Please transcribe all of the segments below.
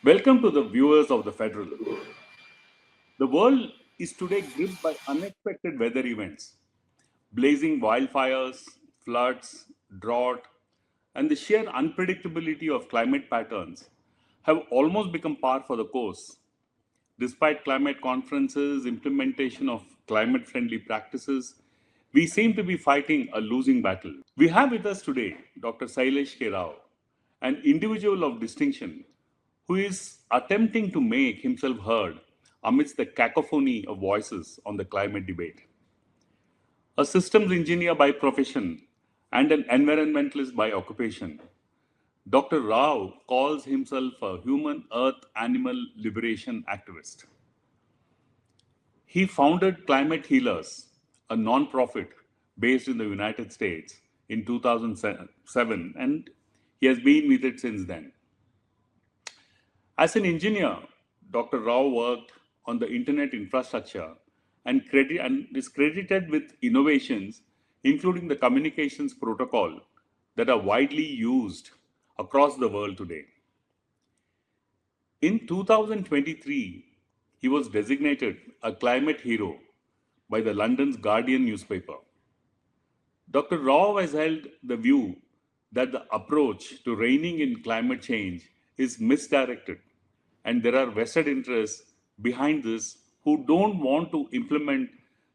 Welcome to the viewers of the Federal. The world is today gripped by unexpected weather events, blazing wildfires, floods, drought, and the sheer unpredictability of climate patterns have almost become par for the course. Despite climate conferences, implementation of climate friendly practices, we seem to be fighting a losing battle. We have with us today Dr. Sailesh Rao, an individual of distinction who is attempting to make himself heard amidst the cacophony of voices on the climate debate. A systems engineer by profession and an environmentalist by occupation, Dr. Rao calls himself a human earth animal liberation activist. He founded Climate Healers, a non-profit based in the United States in 2007, and he has been with it since then. As an engineer, Dr. Rao worked on the internet infrastructure and is credited with innovations, including the communications protocol that are widely used across the world today. In 2023, he was designated a climate hero by the London's Guardian newspaper. Dr. Rao has held the view that the approach to reining in climate change is misdirected, and there are vested interests behind this who don't want to implement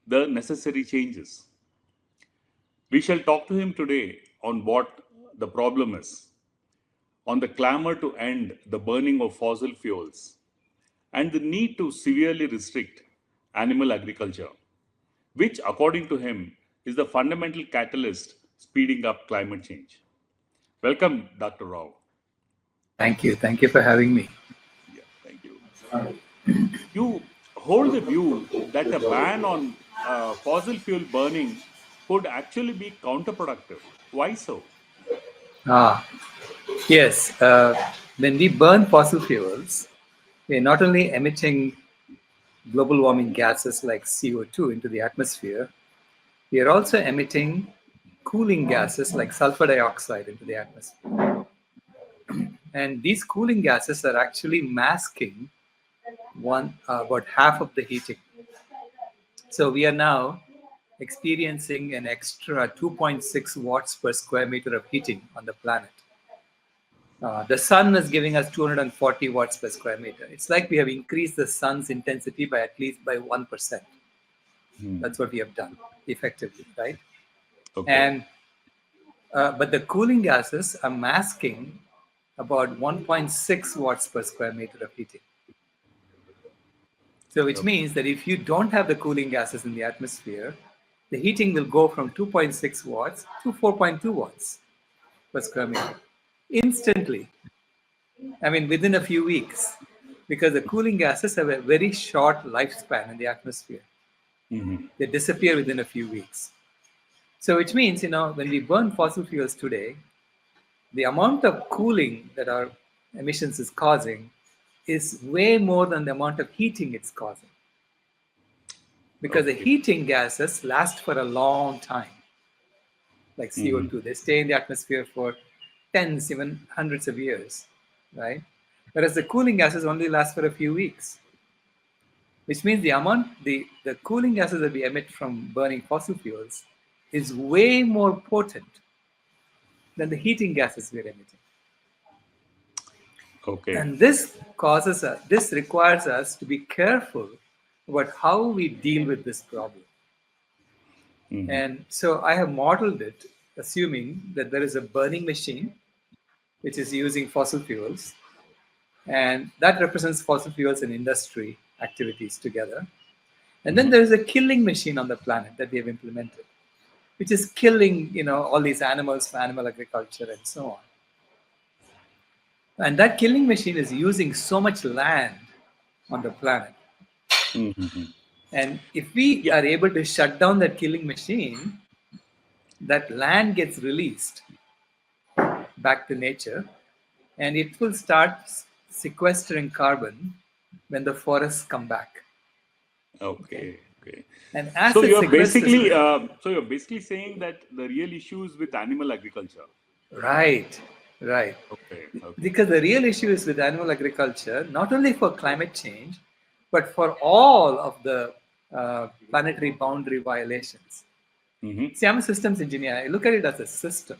the necessary changes. We shall talk to him today on what the problem is, on the clamor to end the burning of fossil fuels, and the need to severely restrict animal agriculture, which, according to him, is the fundamental catalyst speeding up climate change. Welcome, Dr. Rao. Thank you. Thank you for having me. Yeah, thank you. You hold the view that a ban on fossil fuel burning could actually be counterproductive. Why so? Ah, yes. When we burn fossil fuels, we're not only emitting global warming gases like CO2 into the atmosphere, we are also emitting cooling gases like sulfur dioxide into the atmosphere. And these cooling gases are actually masking about half of the heating. So we are now experiencing an extra 2.6 watts per square meter of heating on the planet. The sun is giving us 240 watts per square meter. It's like we have increased the sun's intensity by at least by 1%. That's what we have done effectively, right? Okay. And but the cooling gases are masking about 1.6 watts per square meter of heating. So which means that if you don't have the cooling gases in the atmosphere, the heating will go from 2.6 watts to 4.2 watts per square meter instantly. I mean, within a few weeks, because the cooling gases have a very short lifespan in the atmosphere. They disappear within a few weeks. So which means, when we burn fossil fuels today, the amount of cooling that our emissions is causing is way more than the amount of heating it's causing. Because the heating gases last for a long time, like CO2. They stay in the atmosphere for tens, even hundreds of years, right? Whereas the cooling gases only last for a few weeks, which means the cooling gases that we emit from burning fossil fuels is way more potent than the heating gases we're emitting. Okay. And this requires us to be careful about how we deal with this problem. And so I have modeled it, assuming that there is a burning machine which is using fossil fuels, and that represents fossil fuels and industry activities together. And then there is a killing machine on the planet that we have implemented, which is killing, all these animals for animal agriculture and so on. And that killing machine is using so much land on the planet. And if we are able to shut down that killing machine, that land gets released back to nature, and it will start sequestering carbon when the forests come back. Okay. And as So it you're sequesters, basically saying that the real issue is with animal agriculture. right. Right. Okay. Okay. Because the real issue is with animal agriculture, not only for climate change, but for all of the planetary boundary violations. Mm-hmm. See, I'm a systems engineer. I look at it as a system.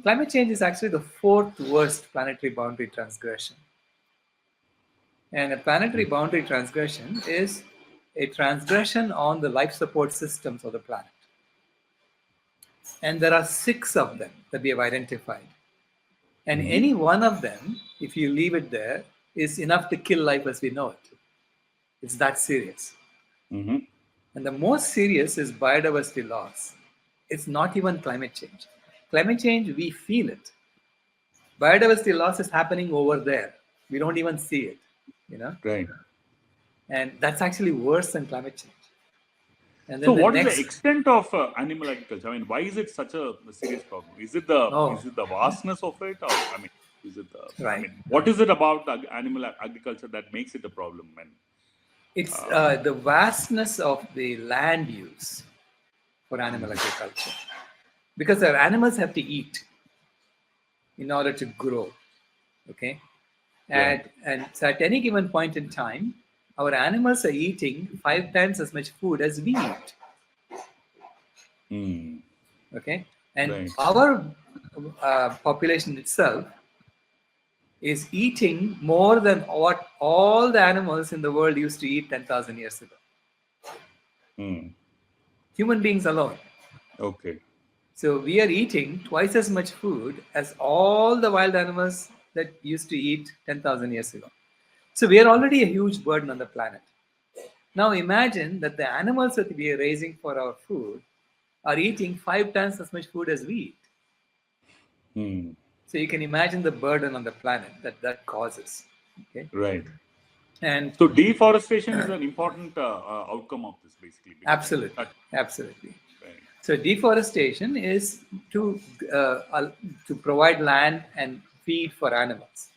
Climate change is actually the fourth worst planetary boundary transgression. And a planetary boundary transgression is a transgression on the life support systems of the planet. And there are six of them that we have identified. And Mm-hmm. any one of them, if you leave it there, is enough to kill life as we know it. It's that serious. Mm-hmm. And the most serious is biodiversity loss. It's not even climate change. Climate change, we feel it. Biodiversity loss is happening over there. We don't even see it, you know? Right. And that's actually worse than climate change. And So, then the what is the next, extent of animal agriculture? I mean, why is it such a serious problem? oh, Is it the vastness of it, or I mean, is it the I right. mean, what is it about the animal agriculture that makes it a problem? And It's the vastness of the land use for animal agriculture. Because our animals have to eat in order to grow. Okay. right. And so at any given point in time, our animals are eating 5 times as much food as we eat. Hmm. Okay. And Right. our population itself is eating more than what all the animals in the world used to eat 10,000 years ago. Hmm. Human beings alone. Okay. So we are eating twice as much food as all the wild animals that used to eat 10,000 years ago. So we are already a huge burden on the planet. Now imagine that the animals that we are raising for our food are eating 5 times as much food as we eat. Hmm. So you can imagine the burden on the planet that that causes. Okay, Right. and So, deforestation is an important outcome of this, basically, because it absolutely, cut. absolutely. Right. So deforestation is to provide land and feed for animals,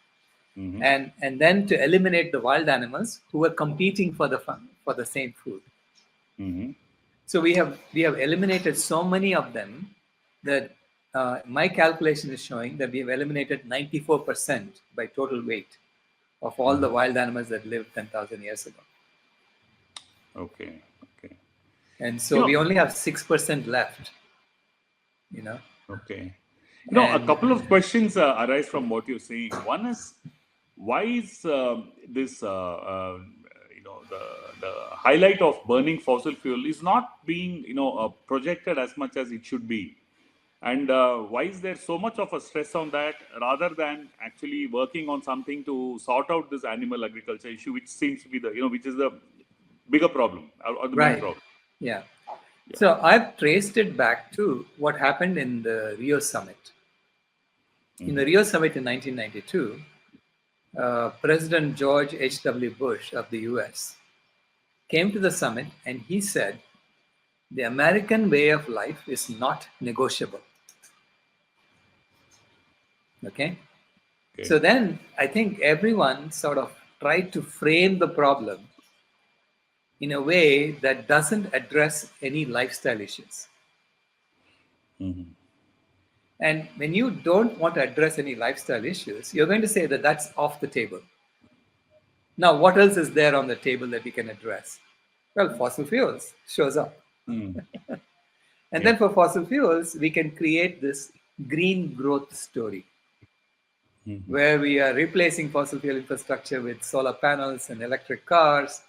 Mm-hmm. and then to eliminate the wild animals who are competing for the same food. Mm-hmm. So we have eliminated so many of them that my calculation is showing that we have eliminated 94% by total weight of all the Mm-hmm. wild animals that lived 10,000 years ago. Okay. Okay. And You so we know. only have 6% left, you know. Okay. A And couple of questions arise from what you're saying. One is, why is this, the highlight of burning fossil fuel is not being, projected as much as it should be? And why is there so much of a stress on that rather than actually working on something to sort out this animal agriculture issue, which seems to be which is the bigger problem or the main right, problem? yeah. Yeah. So I've traced it back to what happened in the Rio summit. In Mm-hmm. the Rio summit in 1992, President George H.W. Bush of the US came to the summit and he said, the American way of life is not negotiable. Okay. So Okay. then I think everyone sort of tried to frame the problem in a way that doesn't address any lifestyle issues. Mm-hmm. And when you don't want to address any lifestyle issues, you're going to say that that's off the table. Now, what else is there on the table that we can address? Well, fossil fuels shows up. Mm. And Yeah. then for fossil fuels, we can create this green growth story Mm-hmm. where we are replacing fossil fuel infrastructure with solar panels and electric cars,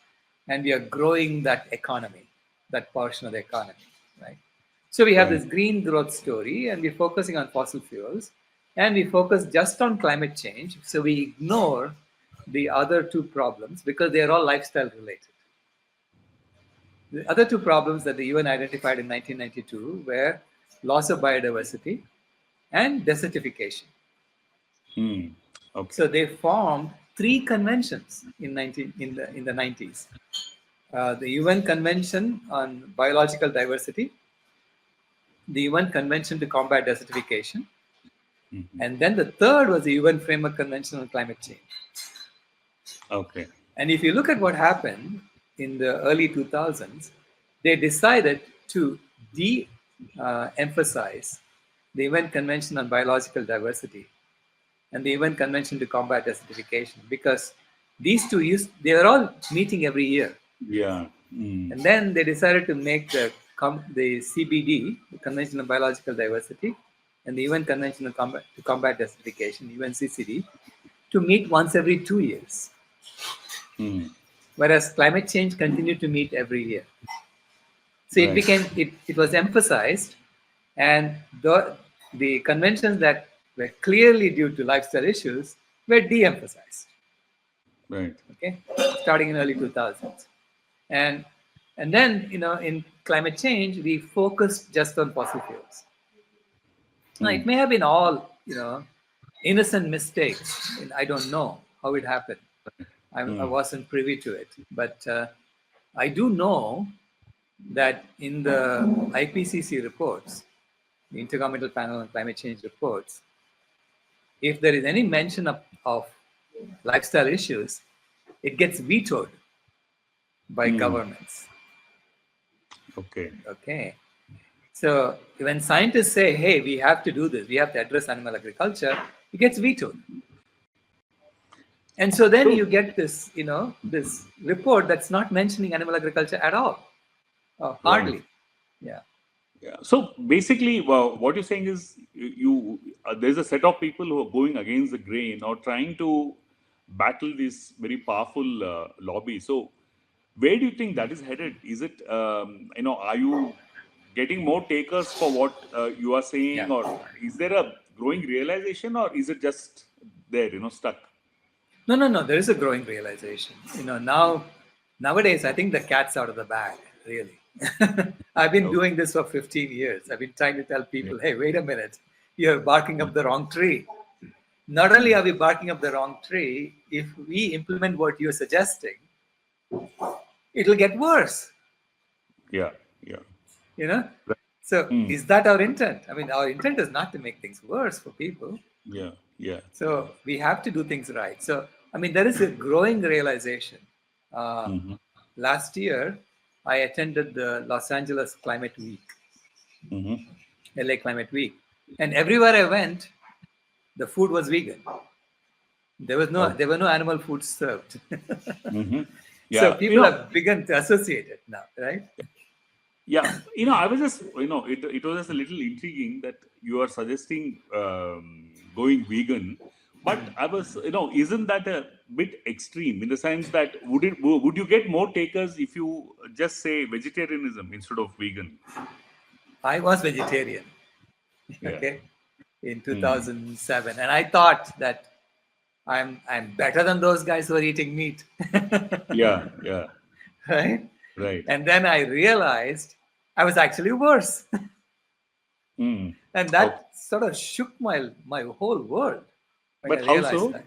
and we are growing that economy, that portion of the economy, right? So we have Right. this green growth story, and we're focusing on fossil fuels, and we focus just on climate change. So we ignore the other two problems because they are all lifestyle related. The other two problems that the UN identified in 1992 were loss of biodiversity and desertification. Mm. Okay. So they formed three conventions in the 90s. The UN Convention on Biological Diversity, the UN Convention to Combat Desertification, Mm-hmm. and then the third was the UN Framework Convention on Climate Change. Okay. And if you look at what happened in the early 2000s, they decided to de-emphasize the UN Convention on Biological Diversity, and the UN Convention to Combat Desertification, because these two they are all meeting every year. Yeah. Mm. And then they decided to make the CBD, the Convention on Biological Diversity, and the UN Convention to Combat Desertification, UNCCD, to meet once every 2 years, Mm. whereas climate change continued to meet every year. So Right. it was emphasized, and the conventions that were clearly due to lifestyle issues were de-emphasized. Right. Okay, starting in early 2000s, and then in climate change we focused just on fossil fuels. Now it Mm. may have been all innocent mistakes, and I don't know how it happened. I Mm. wasn't privy to it, but I do know that in the IPCC reports, the Intergovernmental Panel on Climate Change reports, if there is any mention of lifestyle issues, it gets vetoed by Mm. governments. Okay. Okay. So when scientists say, hey, we have to do this, we have to address animal agriculture, it gets vetoed. And so then you get this, this report that's not mentioning animal agriculture at all. Hardly. Right. Yeah. Yeah. So basically, what you're saying is there's a set of people who are going against the grain or trying to battle this very powerful lobby. So where do you think that is headed? Is it are you getting more takers for what you are saying, Yeah. or is there a growing realization, or is it just there, stuck? No. There is a growing realization. Nowadays, I think the cat's out of the bag, really. I've been Okay. doing this for 15 years. I've been trying to tell Yeah. people, hey, wait a minute, you're barking Mm. up the wrong tree. Not only Mm. are we barking up the wrong tree, if we implement what you're suggesting, it'll get worse. Yeah. Yeah. You know? Right. So Mm. is that our intent? I mean, our intent is not to make things worse for people. Yeah. Yeah. Yeah. So we have to do things right. So, I mean, there is a growing realization. Mm-hmm. Last year, I attended the Los Angeles Climate Week, Mm-hmm. LA Climate Week. And everywhere I went, the food was vegan. Okay. There were no animal foods served. Mm-hmm. So Yeah. people have begun to associate it now, right? Yeah, I was just, it was just a little intriguing that you are suggesting going vegan, but I was, isn't that a bit extreme in the sense that would you get more takers if you just say vegetarianism instead of vegan? I was vegetarian, Yeah. okay, in Hmm. 2007, and I thought that I'm better than those guys who are eating meat, Yeah. Yeah. right? Right. And then I realized I was actually worse, Hmm. and Okay. that sort of shook my whole world when I But how realized so? that.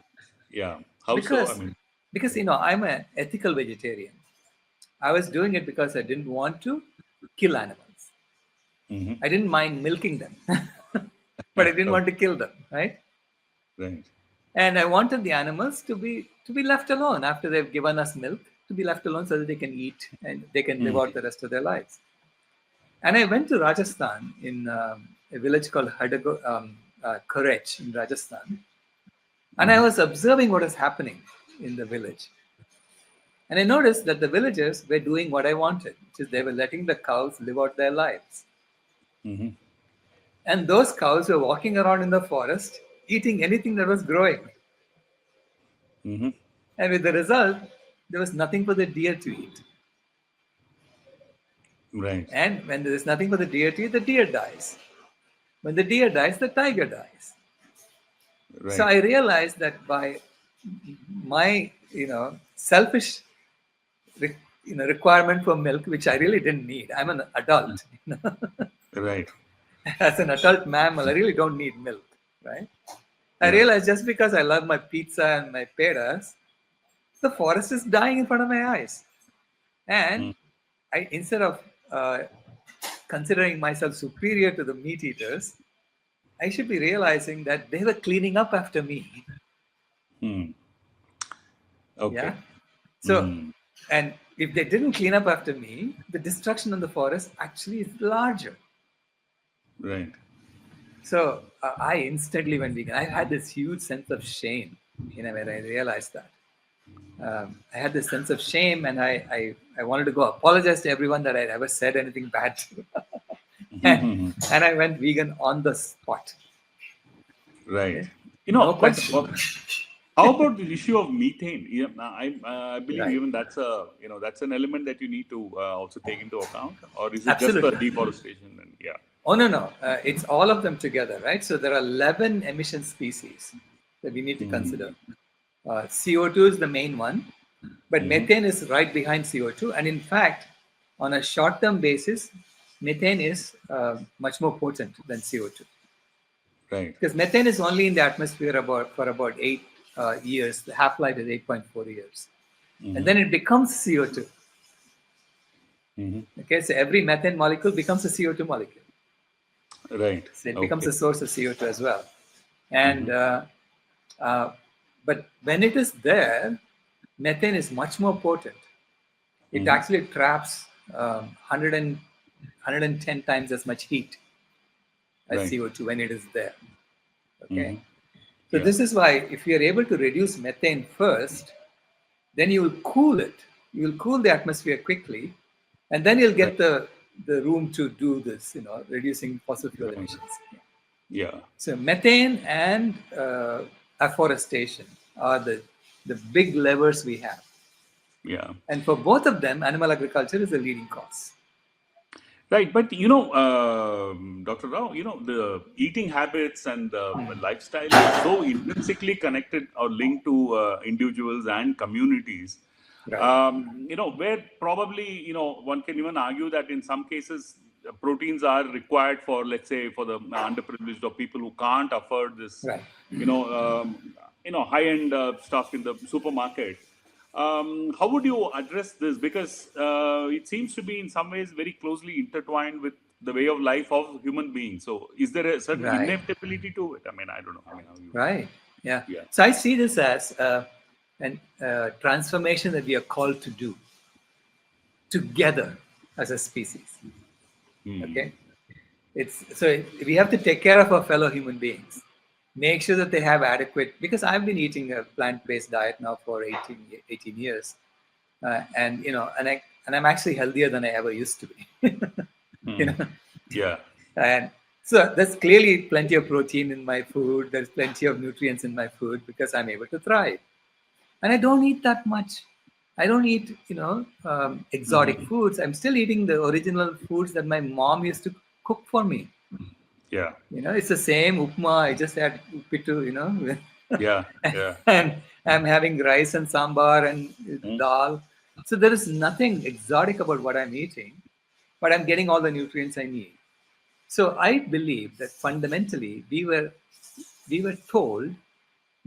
Yeah. How so? I Because mean. I'm an ethical vegetarian. I was doing it because I didn't want to kill animals. Hmm. I didn't mind milking them, but I didn't Okay. want to kill them, right? Right. And I wanted the animals to be left alone after they've given us milk, to be left alone so that they can eat and they can live Hmm. out the rest of their lives. And I went to Rajasthan in a village called Karech in Rajasthan, and I Hmm. was observing what was happening in the village. And I noticed that the villagers were doing what I wanted, which is they were letting the cows live out their lives. Hmm. And those cows were walking around in the forest, eating anything that was growing. Hmm. And with the result, there was nothing for the deer to eat. Right. And when there is nothing for the deer to eat, the deer dies. When the deer dies, the tiger dies. So Right. I realized that by my, selfish, requirement for milk, which I really didn't need. I'm an adult. Right. As an adult mammal, I really don't need milk, right? I Yeah. realized just because I love my pizza and my peras, the forest is dying in front of my eyes. And Hmm. instead of uh, considering myself superior to the meat eaters, I should be realizing that they were cleaning up after me. Hmm. Yeah. Okay. So, Hmm. and if they didn't clean up after me, the destruction in the forest actually is larger. Right. So I instantly went vegan. I had this huge sense of shame, when I realized that. I had this sense of shame, and I wanted to go apologize to everyone that I'd ever said anything bad to. and I went vegan on the spot. Right. Okay? No, No but question. how about the issue of methane? Yeah, I believe Right. even that's an element that you need to also take into account, or is it just the Absolutely. deforestation? And yeah. Oh, no, no. It's all of them together, right? So there are 11 emission species that we need to Mm-hmm. consider. CO2 is the main one, but Mm-hmm. methane is right behind CO2. And in fact, on a short term basis, methane is much more potent than CO2 Right. because methane is only in the atmosphere for about 8 years. The half life is 8.4 years. And Mm-hmm. then it becomes CO2. Mm-hmm. Okay, so every methane molecule becomes a CO2 molecule. Right. So it becomes Okay. a source of CO2 as well. And Mm-hmm. uh, but when it is there, methane is much more potent. It Mm-hmm. actually traps 110 times as much heat as Right. CO2 when it is there. Okay, Mm-hmm. so Yeah. this is why if you are able to reduce methane first, then you will cool it. You will cool the atmosphere quickly, and then you'll Right. get the room to do this. Reducing fossil fuel Right. emissions. Yeah. So methane and afforestation are the big levers we have. Yeah. And for both of them, animal agriculture is the leading cause. Right, but Dr. Rao, the eating habits and the lifestyle is so intrinsically connected or linked to individuals and communities. Right. Where probably, one can even argue that in some cases, proteins are required for, let's say, for the underprivileged or people who can't afford this, Right. high-end stuff in the supermarket. How would you address this? Because it seems to be in some ways very closely intertwined with the way of life of human beings. So, is there a certain Right. inevitability to it? I mean, I don't know. I mean, how you? Right. Yeah. Yeah. So I see this as an transformation that we are called to do together as a species. Hmm. Okay. We have to take care of our fellow human beings. Make sure that they have adequate, because I've been eating a plant-based diet now for 18 years. And I'm actually healthier than I ever used to be. you Hmm. know, Yeah. and so there's clearly plenty of protein in my food. There's plenty of nutrients in my food because I'm able to thrive. And I don't eat that much. I don't eat, exotic Hmm. foods. I'm still eating the original foods that my mom used to cook for me. Yeah. It's the same upma. I just had uppitu, Yeah. Yeah. and I'm having rice and sambar and Hmm. dal. So there is nothing exotic about what I'm eating, but I'm getting all the nutrients I need. So I believe that fundamentally we were told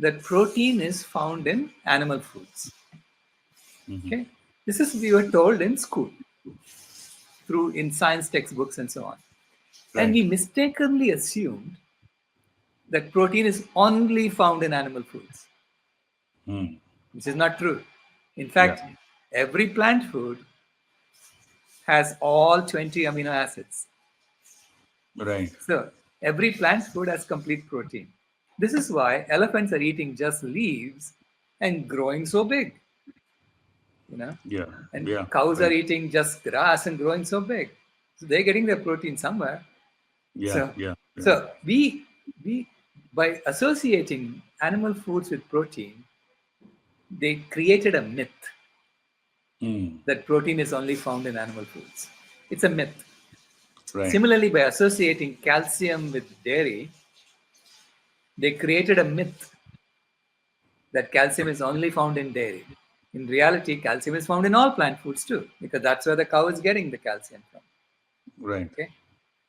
that protein is found in animal foods. Hmm. Okay, this is we were told in school, through in science textbooks and so on, and Right. we mistakenly assumed that protein is only found in animal foods, Hmm. which is not true. In Yeah. fact, every plant food has all 20 amino acids. Right. So every plant food has complete protein. This is why elephants are eating just leaves and growing so big, you know, Yeah. and Yeah. cows are Right. eating just grass and growing so big. So they're getting their protein somewhere. Yeah. So, Yeah. Yeah. so we by associating animal foods with protein, they created a myth Hmm. that protein is only found in animal foods. It's a myth. Right. Similarly, by associating calcium with dairy, they created a myth that calcium is only found in dairy. In reality, calcium is found in all plant foods too, because that's where the cow is getting the calcium from. Right. Okay.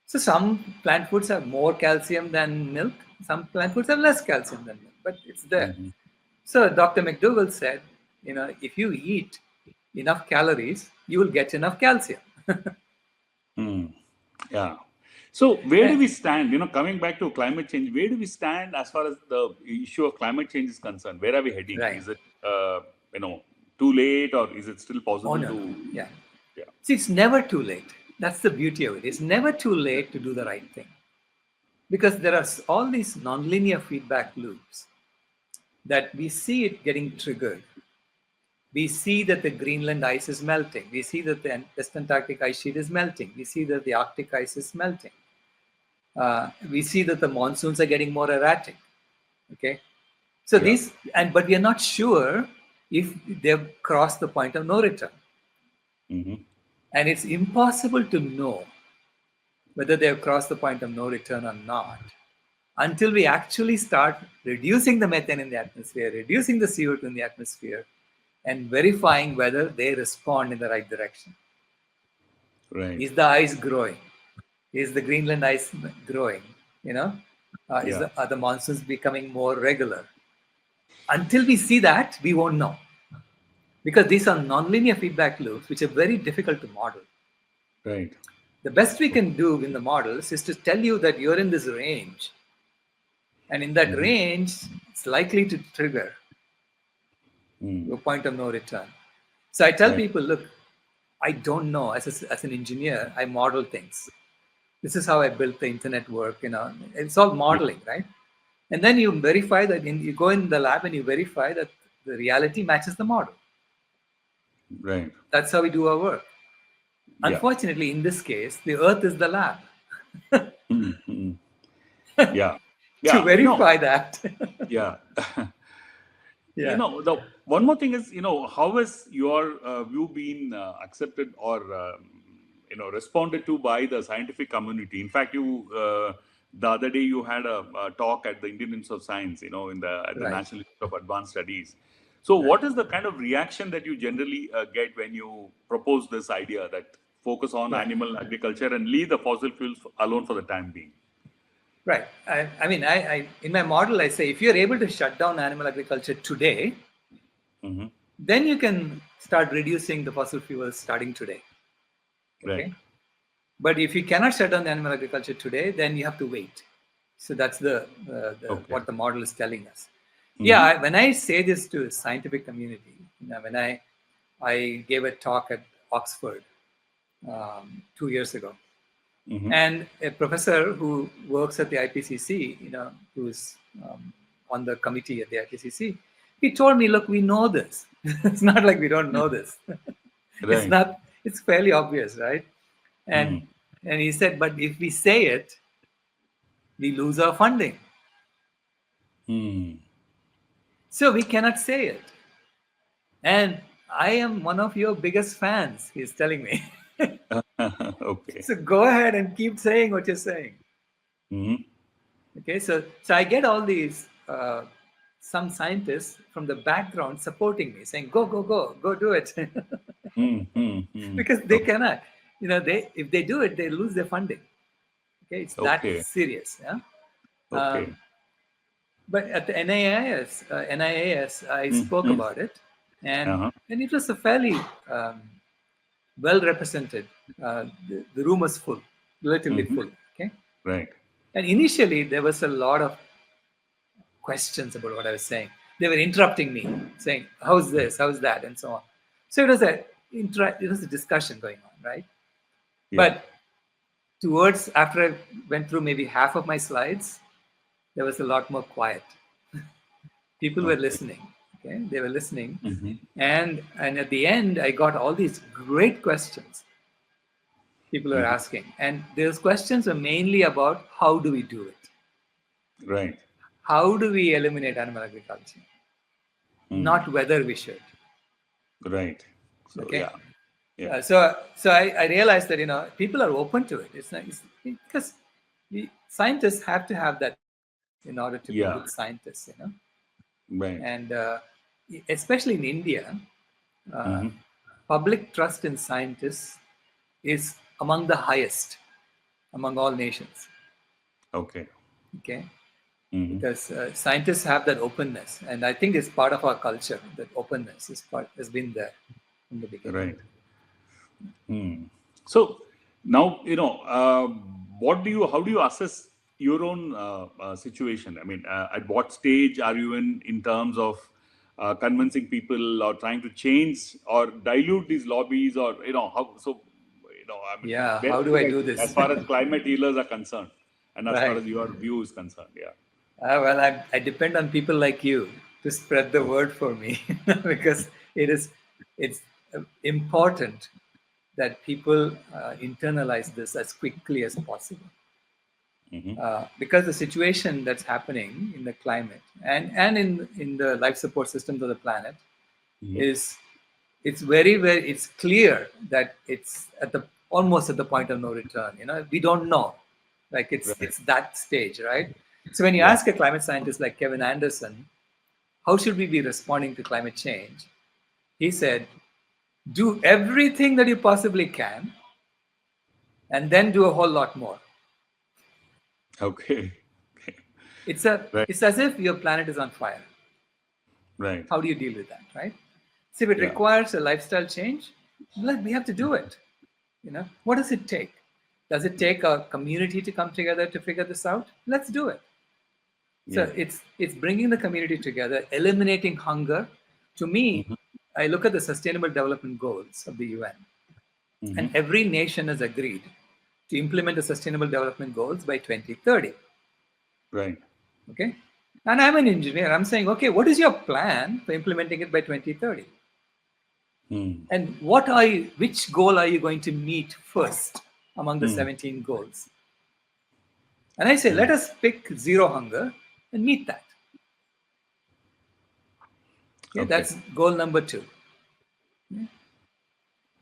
So some plant foods have more calcium than milk. Some plant foods have less calcium than milk, but it's there. Hmm. So Dr. McDougall said, if you eat enough calories, you will get enough calcium. Hmm. Yeah. So where do Eh, we stand? Coming back to climate change, where do we stand as far as the issue of climate change is concerned? Where are we heading? right. Is it too late, or is it still Oh, possible no, no. to? Yeah. Yeah. See, it's never too late. That's the beauty of it. It's never too late to do the right thing. because there are all these nonlinear feedback loops that we see it getting triggered. We see that the Greenland ice is melting. We see that the West Antarctic ice sheet is melting. We see that the Arctic ice is melting. We see that the monsoons are getting more erratic. Okay, so Yeah. but we are not sure if they've crossed the point of no return, Hmm. and it's impossible to know whether they have crossed the point of no return or not until we actually start reducing the methane in the atmosphere, reducing the CO2 in the atmosphere, and verifying whether they respond in the right direction. Right. Is the ice growing? Is the Greenland ice growing? You know, Yeah. are the monsoons becoming more regular? Until we see that, we won't know. Because these are nonlinear feedback loops, which are very difficult to model. Right. The best we can do in the models is to tell you that you're in this range. And in that Hmm. range, it's likely to trigger Mm. your point of no return. So I tell Right. people, look, I don't know. As an engineer, I model things. This is how I built the internet work. It's all Yeah. modeling, right? And then you verify that you go in the lab and you verify that the reality matches the model. Right. That's how we do our work. Yeah. Unfortunately, in this case, the Earth is the lab. Mm-hmm. Yeah. To Yeah. verify that. Yeah. Yeah. The one more thing is, how has your view been accepted or, responded to by the scientific community? In fact, the other day you had a talk at the Indian Institute of Science, at the Right. National Institute of Advanced Studies. So, Right. what is the kind of reaction that you generally get when you propose this idea that focus on Right. animal agriculture and leave the fossil fuels alone for the time being? Right. I in my model, I say if you're able to shut down animal agriculture today, Hmm. then you can start reducing the fossil fuels starting today. Right. Okay. But if you cannot shut down the animal agriculture today, then you have to wait. So that's Okay. what the model is telling us. Yeah, Hmm. when I say this to the scientific community, when I gave a talk at Oxford 2 years ago, Hmm. and a professor who works at the IPCC, who's on the committee at the IPCC, he told me, "Look, we know this. It's not like we don't know this. It's Right. not. It's fairly obvious, right?" And Mm. and he said, "But if we say it, we lose our funding, Hmm. so we cannot say it." And I am one of your biggest fans. He's telling me. Okay. So go ahead and keep saying what you're saying. Hmm. Okay, so I get all these some scientists from the background supporting me, saying, "Go, go, go, go, do it," Hmm. Hmm. Hmm. because they Okay. cannot. They if they do it, they lose their funding. Okay, it's that Okay. serious. Yeah. Okay. Um, but at the NIAS, I Hmm. spoke Hmm. about it, and Uh-huh. and it was a fairly well represented. The room was full, relatively Hmm. full. Okay, Right. and initially there was a lot of questions about what I was saying. They were interrupting me, saying, "How's this? How's that?" and so on. So it was a discussion going on, right? Yeah. But towards after I went through maybe half of my slides, there was a lot more quiet. People were Okay. listening. Okay, they were listening, Hmm. and at the end, I got all these great questions people are Hmm. asking, and those questions are mainly about how do we do it? Right. How do we eliminate animal agriculture? Hmm. Not whether we should. Right. So Okay. yeah. Yeah. So I realized that people are open to it. It's because scientists have to have that in order to be Yeah. good scientists. Right. And especially in India, uh, Hmm. public trust in scientists is among the highest among all nations. Okay. Okay, Hmm. because scientists have that openness, and I think it's part of our culture. That openness has been there from the beginning. Right. Hmm. So now, how do you assess your own situation? I mean, at what stage are you in terms of convincing people or trying to change or dilute these lobbies or, how, so, I mean, Yeah, where how are do you I right do as this? far as climate healers are concerned? and as far Right. as your view is concerned. Yeah. Well, I depend on people like you to spread the Oh. word for me because it's important that people internalize this as quickly as possible. Mm-hmm. Because the situation that's happening in the climate and in the life support systems of the planet Mm-hmm. is it's very it's clear that it's at the almost at the point of no return. We don't know, like Right. it's that stage, right? So when you Yeah. ask a climate scientist like Kevin Anderson, how should we be responding to climate change, he said, do everything that you possibly can and then do a whole lot more. Okay. Right. It's as if your planet is on fire. Right. How do you deal with that, right? So if it Yeah. requires a lifestyle change, we have to do it. What does it take? Does it take a community to come together to figure this out? Let's do it. Yeah. So it's bringing the community together, eliminating hunger. To me, Mm-hmm. I look at the Sustainable Development Goals of the UN, Mm-hmm. and every nation has agreed to implement the Sustainable Development Goals by 2030. Right. Okay, and I'm an engineer. I'm saying, okay, what is your plan for implementing it by 2030? Mm. And which goal are you going to meet first among the 17 goals? And I say, let us pick zero hunger and meet that. Okay, Okay. that's goal number 2.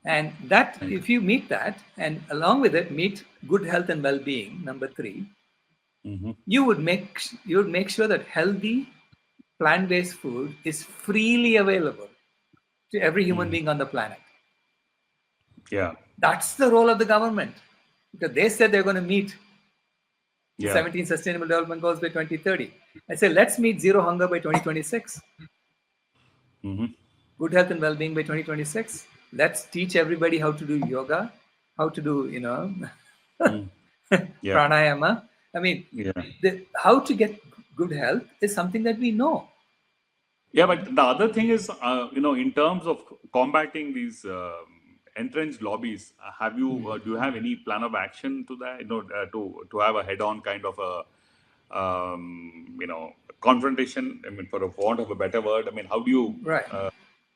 And that, Right. if you meet that, and along with it, meet good health and well-being, number 3, Mm-hmm. you would make sure that healthy plant-based food is freely available to every human Mm-hmm. being on the planet. Yeah. That's the role of the government, because they said they're going to meet the Yeah. 17 Sustainable Development Goals by 2030. I say, let's meet zero hunger by 2026, Mm-hmm. good health and well-being by 2026. Let's teach everybody how to do yoga, how to do, Mm. Yeah. pranayama. I mean, Yeah. how to get good health is something that we know. Yeah, but the other thing is, in terms of combating these entrenched lobbies, do you have any plan of action to that? To have a head-on kind of a, confrontation. I mean, for want of a better word, I mean, how do you Right.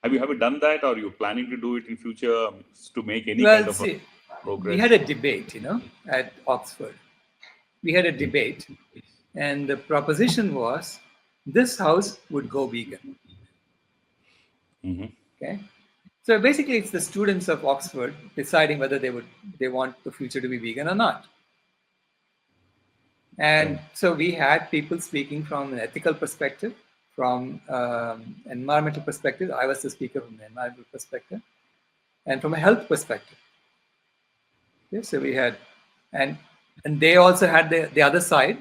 have you done that, or are you planning to do it in future to make any kind Well, of a see, we had progress? a debate, at Oxford. We had a debate, and the proposition was this house would go vegan. Mm-hmm. Okay. So basically, it's the students of Oxford deciding whether they want the future to be vegan or not. And Right. so we had people speaking from an ethical perspective, from environmental perspective. I was the speaker from the environmental perspective, and from a health perspective. Okay, so we had, and they also had the other side,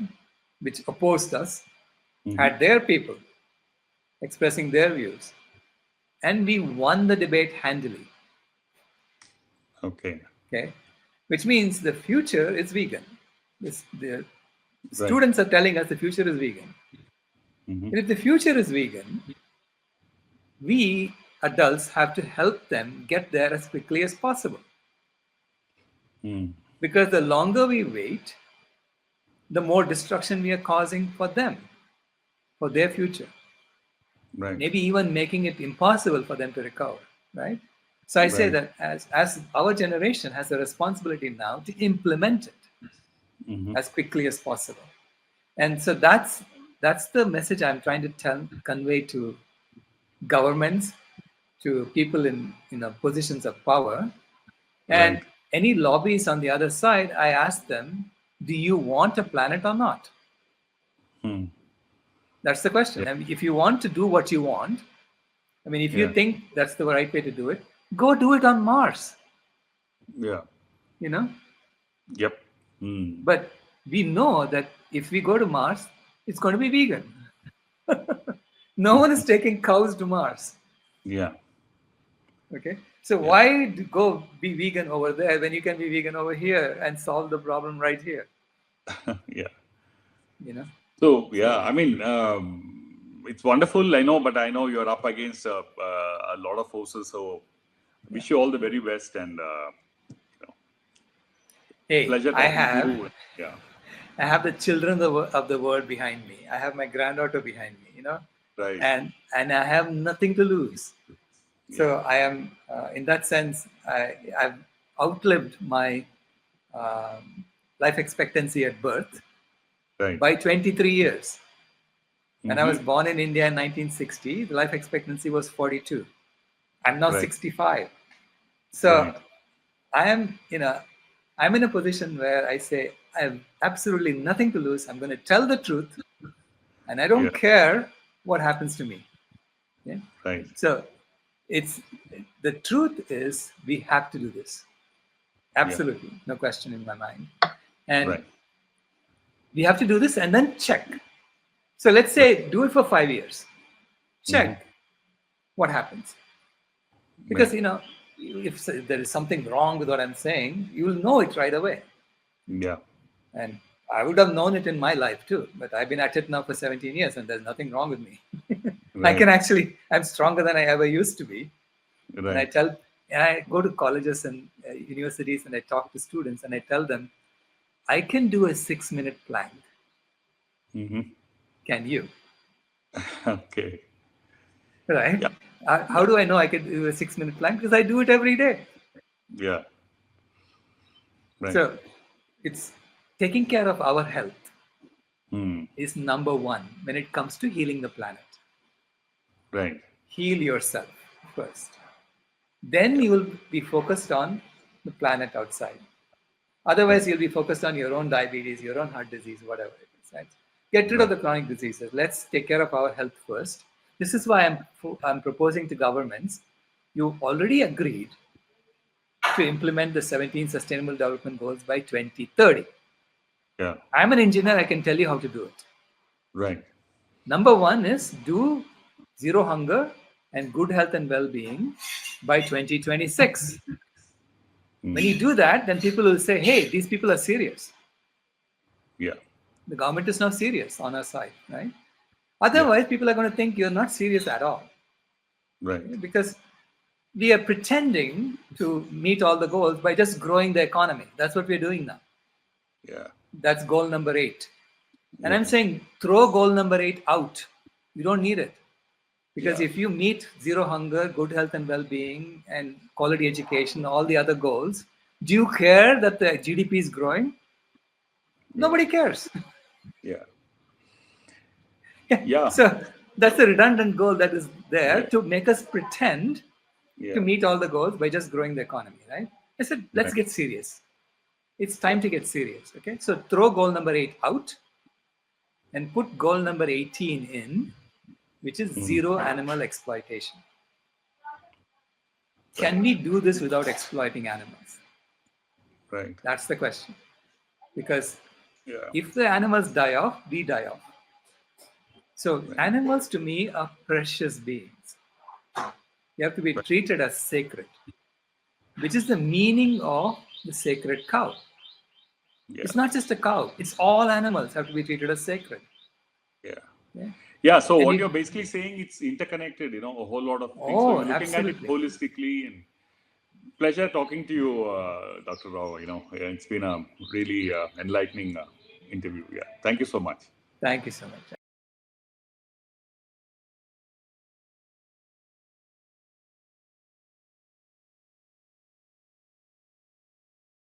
which opposed us, Mm-hmm. had their people expressing their views, and we won the debate handily. Okay. Okay, which means the future is vegan. The Right. students are telling us the future is vegan. Mm-hmm. And if the future is vegan, we adults have to help them get there as quickly as possible. Mm. Because the longer we wait, the more destruction we are causing for them, for their future. Right. Maybe even making it impossible for them to recover, right? So I say Right. that as our generation has a responsibility now to implement it Mm-hmm. as quickly as possible. And so that's the message I'm trying to convey to governments, to people in positions of power, and Right. any lobbies on the other side. I ask them, do you want a planet or not? Hmm. That's the question. Yeah. And if you want to do what you want, I mean, if you Yeah. think that's the right way to do it, go do it on Mars, Yeah. you know. Yep. Mm. But we know that if we go to Mars, it's going to be vegan. No one is taking cows to Mars. Yeah. Okay. So Yeah. why go be vegan over there when you can be vegan over here and solve the problem right here? Yeah. You know. So yeah, So I mean, it's wonderful. I know, but I know you're up against a lot of forces. So yeah. wish you all the very best, and Hey, pleasure I talking to have you. Yeah. I have the children of the world behind me. I have my granddaughter behind me, Right. and I have nothing to lose. Yeah. So I am, in that sense, I've outlived my life expectancy at birth Right. by 23 years. When I was Mm-hmm. born in India in 1960, the life expectancy was 42. I'm now Right. 65. Right. So I am, I'm in a position where I say I have absolutely nothing to lose. I'm going to tell the truth, and I Yeah. don't care what happens to me. Yeah? Right. So it's the truth is we have to do this. Yeah. Absolutely, no question in my mind. And Right. we have to do this and then check. So let's Right. say do it for 5 years. Mm-hmm. Check what happens. Because Right. if there is something wrong with what I'm saying, you will know it right away. Yeah. And I would have known it in my life too, but I've been at it now for 17 years and there's nothing wrong with me. Right. I'm stronger than I ever used to be. And Right. I go to colleges and universities and I talk to students and I tell them, I can do a 6-minute plank. Mm-hmm. Can you? Okay. Right? Yeah. How do I know I can do a 6-minute plank? Because I do it every day. Yeah. Right. So it's taking care of our health Mm. is number one when it comes to healing the planet. Right. Heal yourself first. Then Yeah. you will be focused on the planet outside. Otherwise, Right. you'll be focused on your own diabetes, your own heart disease, whatever it is. Right? Get rid of Right. the chronic diseases. Let's take care of our health first. This is why I'm proposing to governments. You already agreed to implement the 17 Sustainable Development Goals by 2030. Yeah. I'm an engineer. I can tell you how to do it. Right. Number one is do zero hunger and good health and well-being by 2026. When you Mm. do that, then people will say, hey, these people are serious. Yeah. The government is now serious on our side, right? Yeah. Otherwise, people are going to think you're not serious at all. Right. Because we are pretending to meet all the goals by just growing the economy. That's what we're doing now. Yeah. That's goal number 8. And I'm Yeah. saying throw goal number 8 out. You don't need it. Because Yeah. if you meet zero hunger, good health and well-being, and quality education, all the other goals, do you care that the GDP is growing? Yeah. Nobody cares. Yeah. Yeah. So that's a redundant goal that is there Yeah. to make us pretend to Yeah. meet all the goals by just growing the economy, right? I said, let's Right. get serious. It's Yeah. time to get serious. Okay. So throw goal number 8 out and put goal number 18 in, which is Mm. zero animal exploitation. Right. Can we do this without exploiting animals? Right. That's the question. Because Yeah. if the animals die off, we die off. So Right. animals to me are precious beings. They have to be Right. treated as sacred, which is the meaning of the sacred cow. Yeah. It's not just a cow, it's all animals have to be treated as sacred. Yeah. Yeah? Yeah. So And what you, you're basically saying, it's interconnected, a whole lot of things. So oh, you're looking at it absolutely. holistically, and pleasure talking to you, Dr. Rao. It's been a really enlightening interview. Yeah. Thank you so much. Thank you so much.